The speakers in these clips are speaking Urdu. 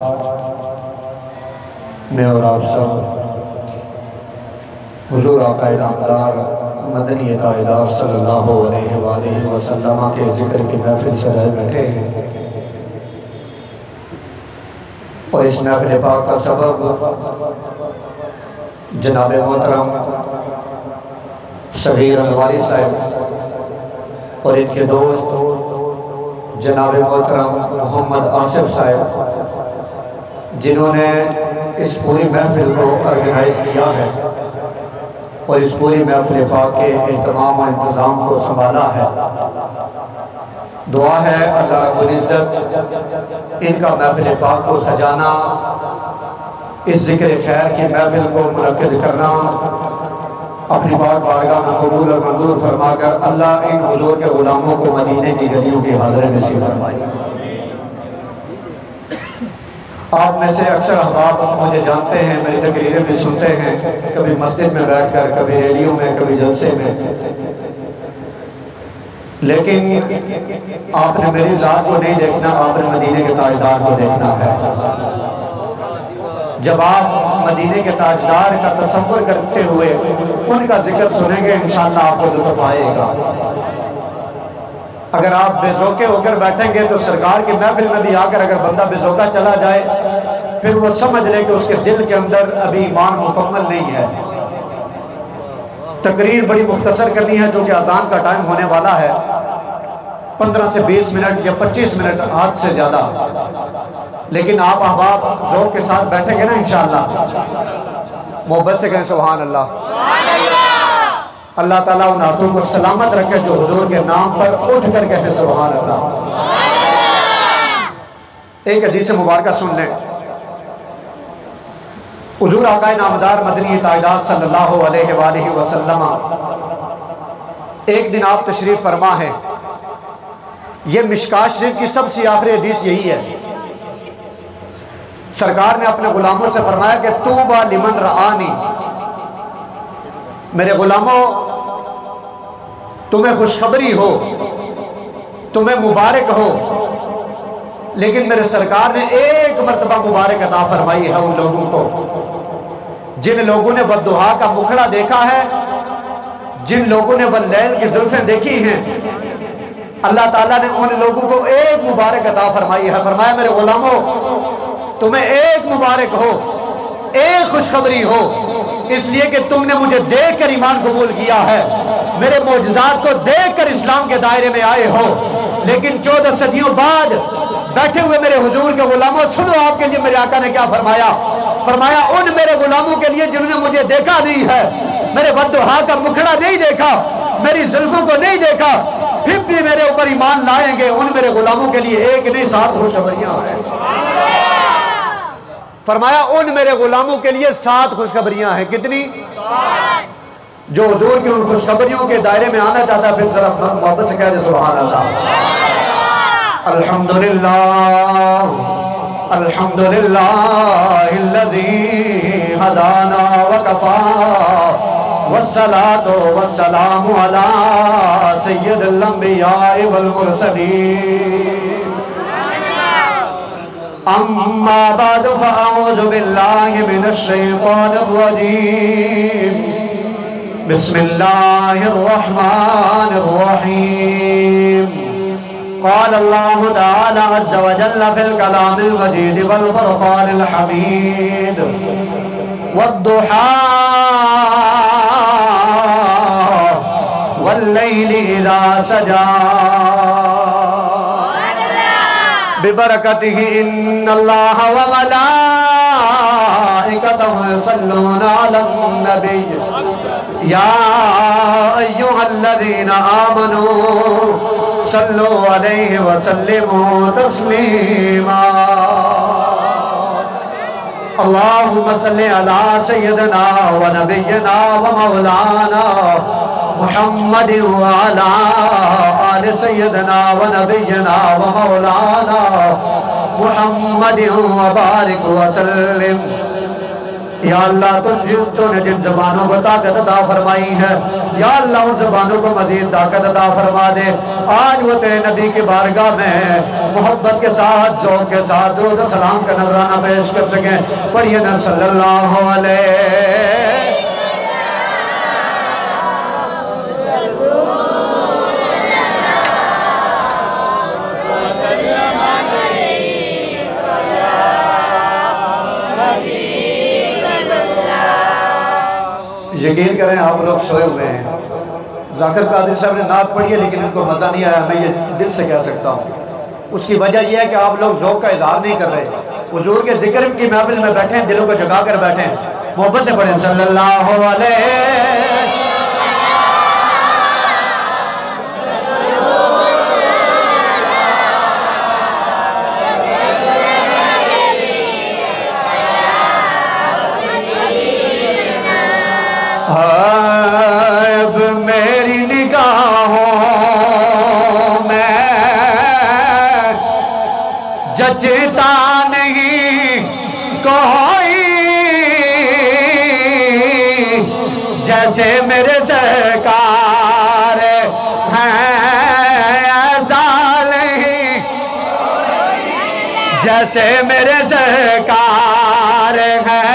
میں اور آپ سب حضور آقا نامدار مدنی تاجدار صلی اللہ علیہ وآلہ وسلم کے ذکر کی محفل سے رہ بیٹھے ہیں، اور اس محفل پاک کا سبب جناب محترم صغیر انواری صاحب اور ان کے دوست جناب محترم محمد آصف صاحب، جنہوں نے اس پوری محفل کو آرگنائز کیا ہے اور اس پوری محفل پاک کے اہتمام و انتظام کو سنبھالا ہے۔ دعا ہے اللہ رب العزت ان کا محفل پاک کو سجانا، اس ذکر خیر کی محفل کو منعقد کرنا اپنی پاک بارگاہ میں قبول اور منظور فرما کر اللہ ان حضور کے غلاموں کو مدینے کی گلیوں کی حاضر نصیب فرمائے۔ آپ میں سے اکثر احباب مجھے جانتے ہیں، میری تقریریں بھی سنتے ہیں، کبھی مسجد میں بیٹھ کر، کبھی ریلیوں میں، کبھی جلسے میں، لیکن آپ نے میری ذات کو نہیں دیکھنا، آپ نے مدینے کے تاجدار کو دیکھنا ہے۔ جب آپ مدینے کے تاجدار کا تصور کرتے ہوئے ان کا ذکر سنیں گے، انشاءاللہ آپ کو لطف آئے گا۔ اگر آپ بے ذوقے ہو کر بیٹھیں گے تو سرکار کی محفل میں بھی آ کر اگر بندہ بے ذوقہ چلا جائے، پھر وہ سمجھ لے کہ اس کے دل کے اندر ابھی ایمان مکمل نہیں ہے۔ تقریر بڑی مختصر کرنی ہے، جو کہ اذان کا ٹائم ہونے والا ہے، 15 سے 20 منٹ یا 25 منٹ حد سے زیادہ، لیکن آپ احباب ذوق کے ساتھ بیٹھیں گے نا انشاءاللہ، محبت سے کہیں سبحان اللہ۔ اللہ تعالیٰ ان ہاتھوں کو سلامت رکھے جو حضور کے نام پر اٹھ کر کہتے سبحان اللہ۔ ایک حدیث مبارکہ سن لیں۔ حضور آقا نامدار مدنی تاجدار صلی اللہ علیہ وآلہ وسلم ایک دن آپ تشریف فرما ہے، یہ مشکاة شریف کی سب سے آخری حدیث یہی ہے۔ سرکار نے اپنے غلاموں سے فرمایا کہ طوبیٰ لمن رآنی، میرے غلاموں تمہیں خوشخبری ہو، تمہیں مبارک ہو، لیکن میرے سرکار نے ایک مرتبہ مبارک عطا فرمائی ہے ان لوگوں کو جن لوگوں نے والضحیٰ کا مکھڑا دیکھا ہے، جن لوگوں نے واللیل کی زلفیں دیکھی ہیں، اللہ تعالیٰ نے ان لوگوں کو ایک مبارک عطا فرمائی ہے۔ فرمایا میرے غلاموں تمہیں ایک مبارک ہو، ایک خوشخبری ہو، اس لیے کہ تم نے مجھے دیکھ کر ایمان قبول کیا ہے، میرے معجزات کو دیکھ کر اسلام کے دائرے میں آئے ہو، لیکن 14 صدیوں بعد بیٹھے ہوئے میرے حضور کے غلاموں سنو آپ کے لیے میرے آقا نے کیا فرمایا۔ فرمایا ان میرے غلاموں کے لیے جنہوں نے مجھے دیکھا نہیں ہے، میرے والضحیٰ کا مکھڑا نہیں دیکھا، میری زلفوں کو نہیں دیکھا، پھر بھی میرے اوپر ایمان لائیں گے، ان میرے غلاموں کے لیے ایک نہیں 7 خوشخبریاں ہیں۔ فرمایا ان میرے غلاموں کے لیے 7 خوشخبریاں ہیں۔ کتنی؟ 7۔ جو حضور کی ان خوشخبریوں کے دائرے میں آنا چاہتا ہے پھر ذرا محبت سے کہہ دے سبحان اللہ۔ الحمدللہ الحمدللہ الذی ہدانا وکفا والصلاة والسلام علی سید الانبیاء والمرسلین، اما بعد فاعوذ باللہ من الشیطان الرجیم، بسم اللہ الرحمن الرحیم۔ قال اللہ تعالی عز وجل فی الکلام المجید والفرقان الحمید، والضحیٰ واللیل اذا سجا، ببرکتہ ان اللہ وملائکتہ یصلون علی النبی، یا ایہا الذین آمنوا صلو علیہ وسلموا تسلیما۔ اللہم صلی علی سیدنا و نبینا و مولانا محمد وعلا آل سیدنا و نبینا و مولانا محمد وبارک وسلم۔ یا اللہ تو نے جن زبانوں کو طاقت عطا فرمائی ہے یا اللہ ان زبانوں کو مزید طاقت عطا فرما دے. آج وہ تیرے نبی کی بارگاہ میں محبت کے ساتھ ذوق کے ساتھ درود و سلام کا نذرانہ پیش کر سکیں. پڑھیے نا صلی اللہ علیہ یقین کریں آپ لوگ سوئے ہوئے ہیں. ذاکر قادری صاحب نے نعت پڑھی ہے لیکن ان کو مزہ نہیں آیا. میں یہ دل سے کہہ سکتا ہوں اس کی وجہ یہ ہے کہ آپ لوگ ذوق کا اظہار نہیں کر رہے. حضور کے ذکر کی محفل میں بیٹھے ہیں, دلوں کو جگا کر بیٹھے ہیں. محبت سے پڑھیں صلی اللہ علیہ. اب میری نگاہوں میں جچتا نہیں کوئی جیسے میرے سرکار ہیں, ایسا نہیں جیسے میرے سرکار ہیں.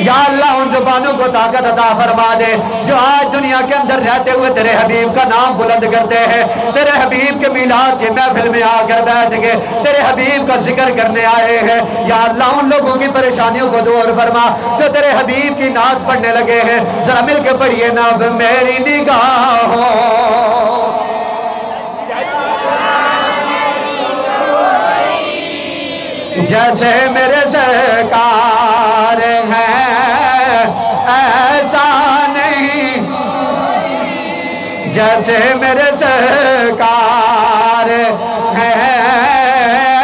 یا اللہ ان زبانوں کو طاقت عطا فرما دے جو آج دنیا کے اندر رہتے ہوئے تیرے حبیب کا نام بلند کرتے ہیں, تیرے حبیب کے میلاد کے محفل میں آ کر بیٹھ گئے, تیرے حبیب کا ذکر کرنے آئے ہیں. یا اللہ ان لوگوں کی پریشانیوں کو دور فرما جو تیرے حبیب کی نعت پڑھنے لگے ہیں. ذرا مل کے پڑھیے نا اب میری نگاہوں جیسے میرے سرکار ہیں, ایسا نہیں جیسے میرے سرکار ہیں,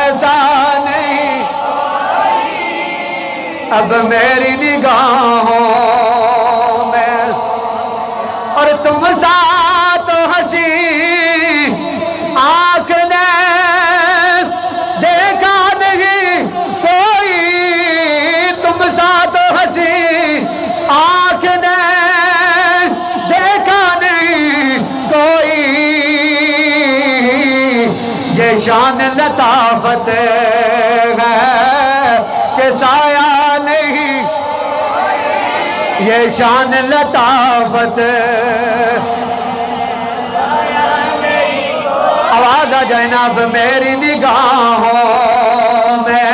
ایسا نہیں. اب میری نگاہوں میں اور تم ساتھ ہنسی آنکھ نے دیکھا نہیں کوئی, تم ساتھ ہنسی آنکھ نے دیکھا نہیں کوئی. یہ شان لطافت ہے کہ سایہ نہیں, یہ شان لطافت آواز آ جائے نا اب میری نگاہوں میں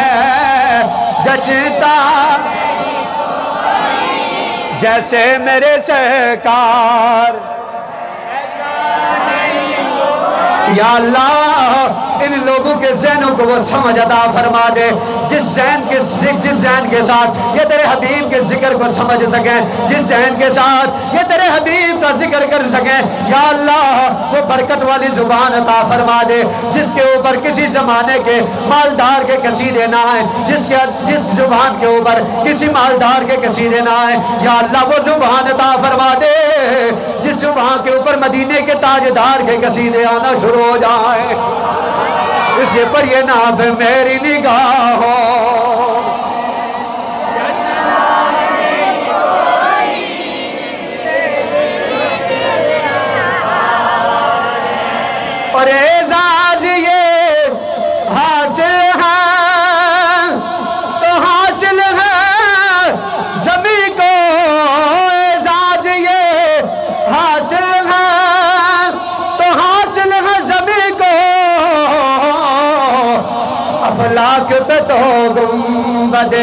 جچتا جیسے میرے سرکار. یا اللہ ان لوگوں کے ذہنوں کو وہ سمجھ عطا فرما دے جس ذہن کے ساتھ یہ تیرے حبیب کے ذکر کو سمجھ سکیں, جس ذہن کے ساتھ یہ تیرے حبیب کا ذکر کر سکیں. یا اللہ وہ برکت والی زبان عطا فرما دے جس کے اوپر کسی زمانے کے مالدار کے قصیدے نہ آئیں, جس زبان کے اوپر کسی مالدار کے قصیدے نہ آئیں. یا اللہ وہ زبان عطا فرما دے جس زبان کے اوپر مدینے کے تاجدار کے قصیدے آنا شروع ہو جائیں. اس لیے پڑھیے نا اب میری نگاہوں اور اعزاز یہ حاصل ہے تو حاصل ہے زمین کو, اعزاز یہ حاصل ہے تو حاصل ہے زمین کو. افلاک پہ تو گنبد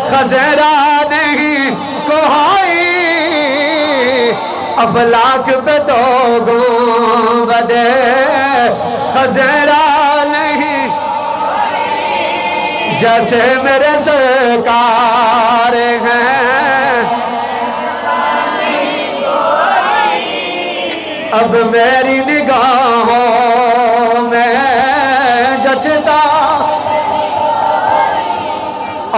خضرا نہیں کوئی, افلاک پہ تو گنبد خضرا نہیں جیسے میرے سرکار ہیں. اب میری نگاہوں میں جچتا